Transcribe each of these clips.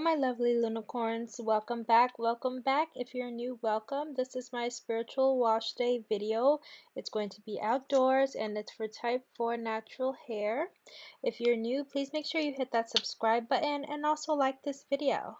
my lovely unicorns. Welcome back. Welcome back. If you're new, welcome. This is my spiritual wash day video. It's going to be outdoors and it's for type 4 natural hair. If you're new, please make sure you hit that subscribe button and also like this video.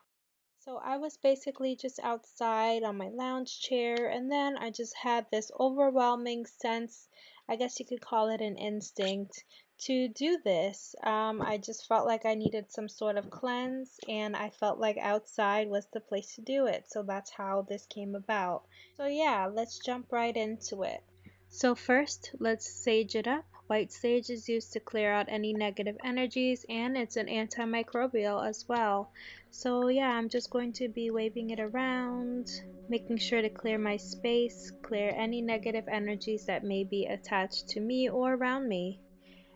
So I was basically just outside on my lounge chair, and then I just had this overwhelming sense, I guess you could call it an instinct, to do this. I just felt like I needed some sort of cleanse, and I felt like outside was the place to do it. So that's how this came about. So yeah, let's jump right into it. So first, let's sage it up. White sage is used to clear out any negative energies, and it's an antimicrobial as well. So yeah, I'm just going to be waving it around, making sure to clear my space, clear any negative energies that may be attached to me or around me.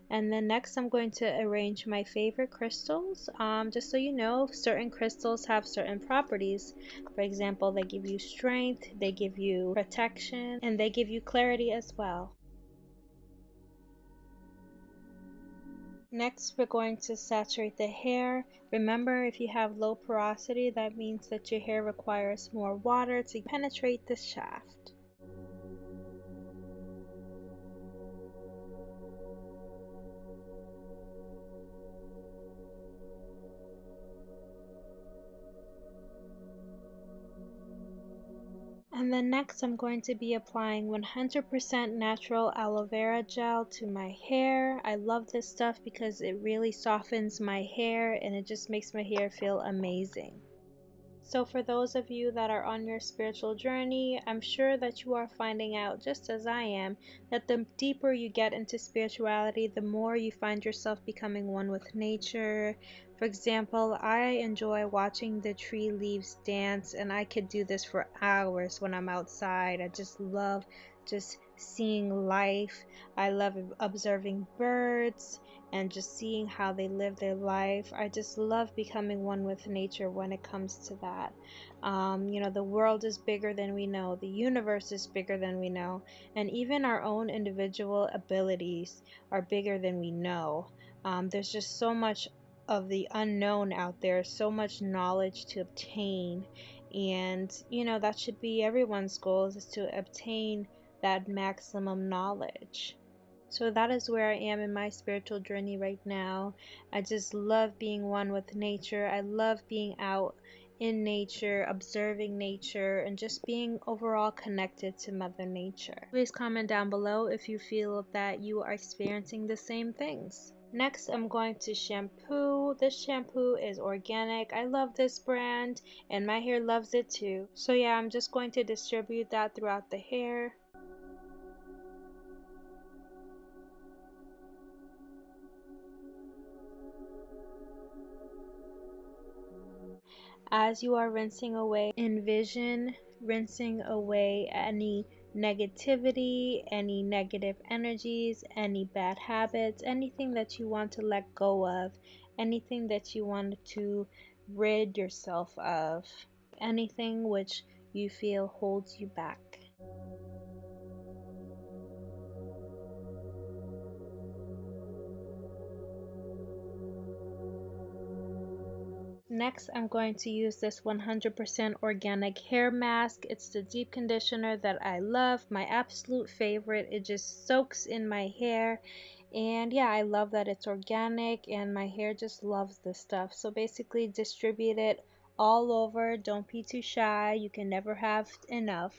And then next I'm going to arrange my favorite crystals. Just so you know, certain crystals have certain properties. For example, they give you strength, they give you protection, and they give you clarity as well. Next, we're going to saturate the hair. Remember, if you have low porosity, that means that your hair requires more water to penetrate the shaft. And then next I'm going to be applying 100% natural aloe vera gel to my hair. I love this stuff because it really softens my hair and it just makes my hair feel amazing. So for those of you that are on your spiritual journey, I'm sure that you are finding out, just as I am, that the deeper you get into spirituality, the more you find yourself becoming one with nature. For example, I enjoy watching the tree leaves dance, and I could do this for hours when I'm outside. I just love just seeing life. I love observing birds and just seeing how they live their life. I just love becoming one with nature when it comes to that. The world is bigger than we know, the universe is bigger than we know, and even our own individual abilities are bigger than we know. There's just so much of the unknown out there, so much knowledge to obtain, and that should be everyone's goal, is to obtain that maximum knowledge. So that is where I am in my spiritual journey right now. I just love being one with nature. I love being out in nature, observing nature, and just being overall connected to Mother Nature. Please comment down below if you feel that you are experiencing the same things. Next, I'm going to shampoo. This shampoo is organic. I love this brand, and my hair loves it too. So yeah, I'm just going to distribute that throughout the hair. As you are rinsing away, envision rinsing away any negativity, any negative energies, any bad habits, anything that you want to let go of, anything that you want to rid yourself of, anything which you feel holds you back. Next, I'm going to use this 100% organic hair mask. It's the deep conditioner that I love, my absolute favorite. It just soaks in my hair, and yeah, I love that it's organic, and my hair just loves this stuff. So basically distribute it all over. Don't be too shy. You can never have enough.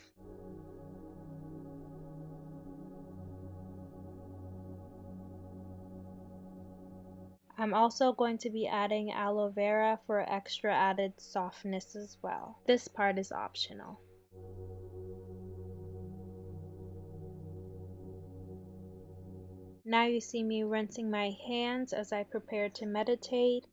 I'm also going to be adding aloe vera for extra added softness as well. This part is optional. Now you see me rinsing my hands as I prepare to meditate.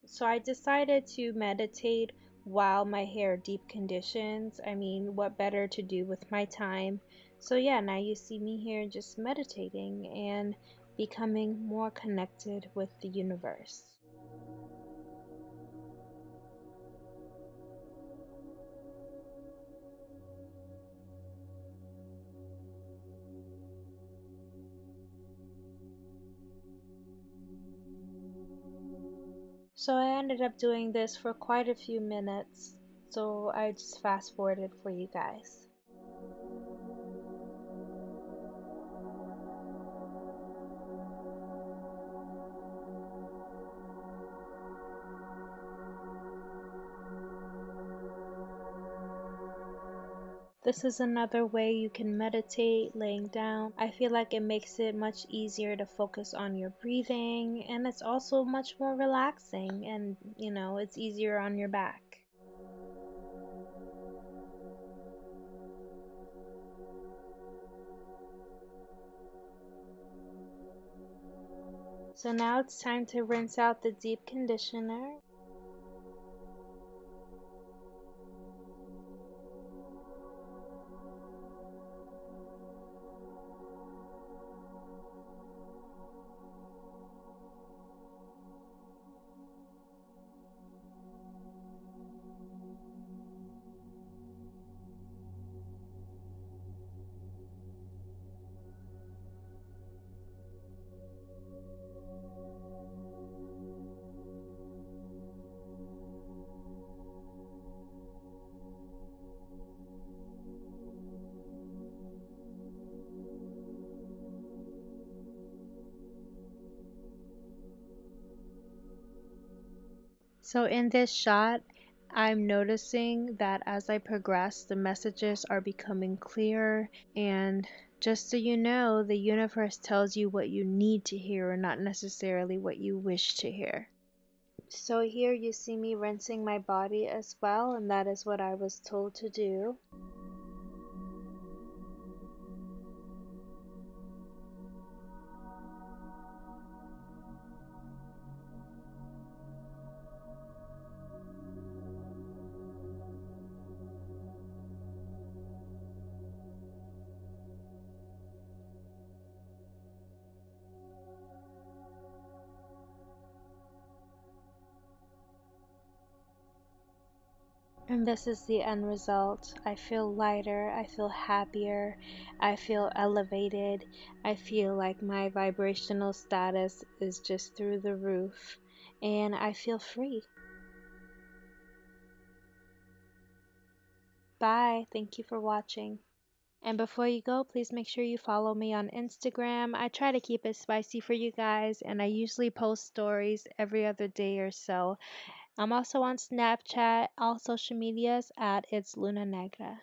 So I decided to meditate while my hair deep conditions. I mean, what better to do with my time? So yeah, now you see me here just meditating and becoming more connected with the universe. So I ended up doing this for quite a few minutes, so I just fast forwarded for you guys. This is another way you can meditate laying down. I feel like it makes it much easier to focus on your breathing, and it's also much more relaxing, and it's easier on your back. So now it's time to rinse out the deep conditioner. So in this shot, I'm noticing that as I progress, the messages are becoming clearer. And just so you know, the universe tells you what you need to hear and not necessarily what you wish to hear. So here you see me rinsing my body as well, and that is what I was told to do. And this is the end result. I feel lighter, I feel happier, I feel elevated, I feel like my vibrational status is just through the roof, and I feel free. Bye, thank you for watching. And before you go, please make sure you follow me on Instagram. I try to keep it spicy for you guys, and I usually post stories every other day or so. I'm also on Snapchat, all social medias at It's Luna Negra.